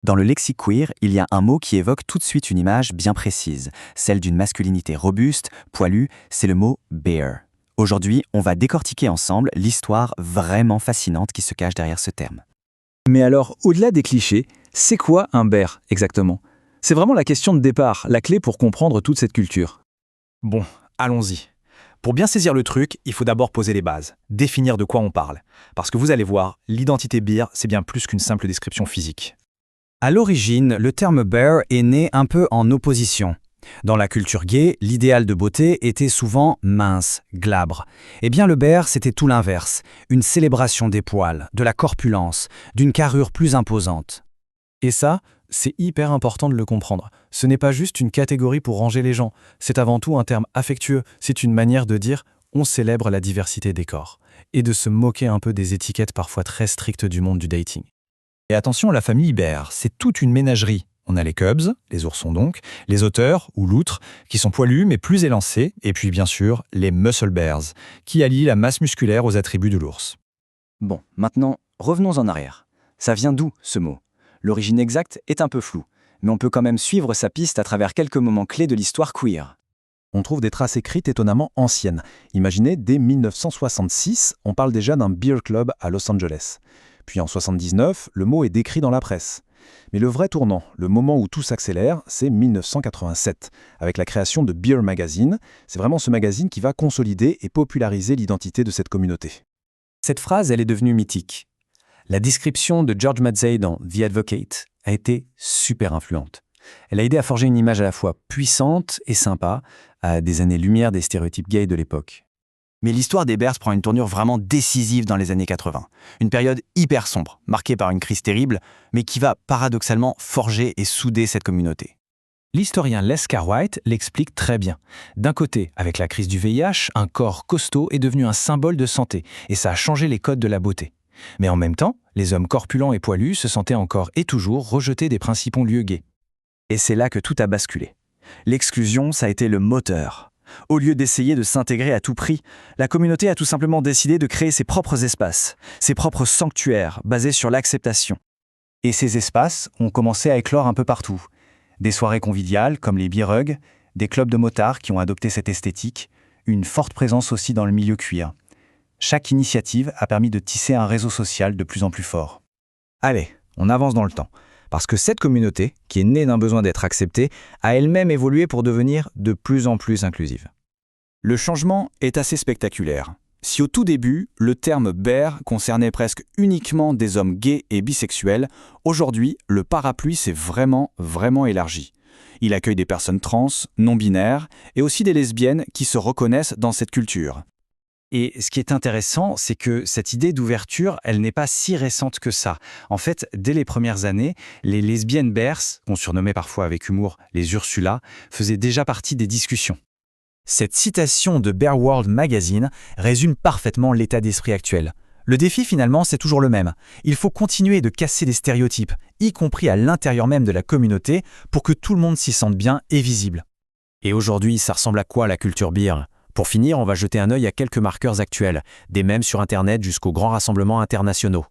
Dans le lexique queer, il y a un mot qui évoque tout de suite une image bien précise, celle d'une masculinité robuste, poilue, c'est le mot « bear ». Aujourd'hui, on va décortiquer ensemble l'histoire vraiment fascinante qui se cache derrière ce terme. Mais alors, au-delà des clichés, c'est quoi un bear exactement? C'est vraiment la question de départ, la clé pour comprendre toute cette culture. Bon, allons-y. Pour bien saisir le truc, il faut d'abord poser les bases, définir de quoi on parle. Parce que vous allez voir, l'identité bear, c'est bien plus qu'une simple description physique. À l'origine, le terme bear est né un peu en opposition. Dans la culture gay, l'idéal de beauté était souvent mince, glabre. Eh bien le bear, c'était tout l'inverse, une célébration des poils, de la corpulence, d'une carrure plus imposante. Et ça, c'est hyper important de le comprendre. Ce n'est pas juste une catégorie pour ranger les gens, c'est avant tout un terme affectueux, c'est une manière de dire « on célèbre la diversité des corps » et de se moquer un peu des étiquettes parfois très strictes du monde du dating. Et attention, la famille bear, c'est toute une ménagerie. On a les cubs, les oursons donc, les otters ou loutres, qui sont poilus mais plus élancés, et puis bien sûr les muscle bears, qui allient la masse musculaire aux attributs de l'ours. Bon, maintenant, revenons en arrière. Ça vient d'où, ce mot? L'origine exacte est un peu floue, mais on peut quand même suivre sa piste à travers quelques moments clés de l'histoire queer. On trouve des traces écrites étonnamment anciennes. Imaginez, dès 1966, on parle déjà d'un beer club à Los Angeles. Puis en 1979, le mot est décrit dans la presse. Mais le vrai tournant, le moment où tout s'accélère, c'est 1987, avec la création de Beer Magazine. C'est vraiment ce magazine qui va consolider et populariser l'identité de cette communauté. Cette phrase, elle est devenue mythique. La description de George Mazzei dans The Advocate a été super influente. Elle a aidé à forger une image à la fois puissante et sympa, à des années-lumière des stéréotypes gays de l'époque. Mais l'histoire des bears prend une tournure vraiment décisive dans les années 80. Une période hyper sombre, marquée par une crise terrible, mais qui va paradoxalement forger et souder cette communauté. L'historien Les Cartwright l'explique très bien. D'un côté, avec la crise du VIH, un corps costaud est devenu un symbole de santé, et ça a changé les codes de la beauté. Mais en même temps, les hommes corpulents et poilus se sentaient encore et toujours rejetés des principaux lieux gays. Et c'est là que tout a basculé. L'exclusion, ça a été le moteur. Au lieu d'essayer de s'intégrer à tout prix, la communauté a tout simplement décidé de créer ses propres espaces, ses propres sanctuaires basés sur l'acceptation. Et ces espaces ont commencé à éclore un peu partout. Des soirées conviviales comme les beer hugs, des clubs de motards qui ont adopté cette esthétique, une forte présence aussi dans le milieu queer. Chaque initiative a permis de tisser un réseau social de plus en plus fort. Allez, on avance dans le temps. Parce que cette communauté, qui est née d'un besoin d'être acceptée, a elle-même évolué pour devenir de plus en plus inclusive. Le changement est assez spectaculaire. Si au tout début, le terme « bear » concernait presque uniquement des hommes gays et bisexuels, aujourd'hui, le parapluie s'est vraiment élargi. Il accueille des personnes trans, non-binaires, et aussi des lesbiennes qui se reconnaissent dans cette culture. Et ce qui est intéressant, c'est que cette idée d'ouverture, elle n'est pas si récente que ça. En fait, dès les premières années, les lesbiennes bears, qu'on surnommait parfois avec humour les Ursula, faisaient déjà partie des discussions. Cette citation de Bear World Magazine résume parfaitement l'état d'esprit actuel. Le défi finalement, c'est toujours le même. Il faut continuer de casser des stéréotypes, y compris à l'intérieur même de la communauté, pour que tout le monde s'y sente bien et visible. Et aujourd'hui, ça ressemble à quoi la culture beer ? Pour finir, on va jeter un œil à quelques marqueurs actuels, des mèmes sur Internet jusqu'aux grands rassemblements internationaux.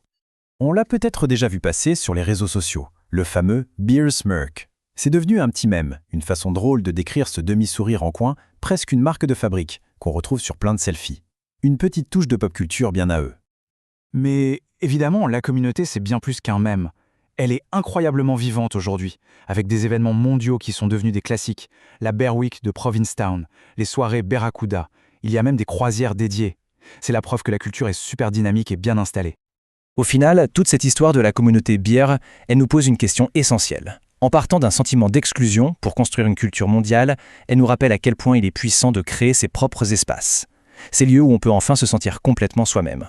On l'a peut-être déjà vu passer sur les réseaux sociaux, le fameux Beer Smirk. C'est devenu un petit mème, une façon drôle de décrire ce demi-sourire en coin, presque une marque de fabrique, qu'on retrouve sur plein de selfies. Une petite touche de pop culture bien à eux. Mais évidemment, la communauté, c'est bien plus qu'un mème. Elle est incroyablement vivante aujourd'hui, avec des événements mondiaux qui sont devenus des classiques. La Bear Week de Provincetown, les soirées Barracuda, il y a même des croisières dédiées. C'est la preuve que la culture est super dynamique et bien installée. Au final, toute cette histoire de la communauté beer, elle nous pose une question essentielle. En partant d'un sentiment d'exclusion pour construire une culture mondiale, elle nous rappelle à quel point il est puissant de créer ses propres espaces. Ces lieux où on peut enfin se sentir complètement soi-même.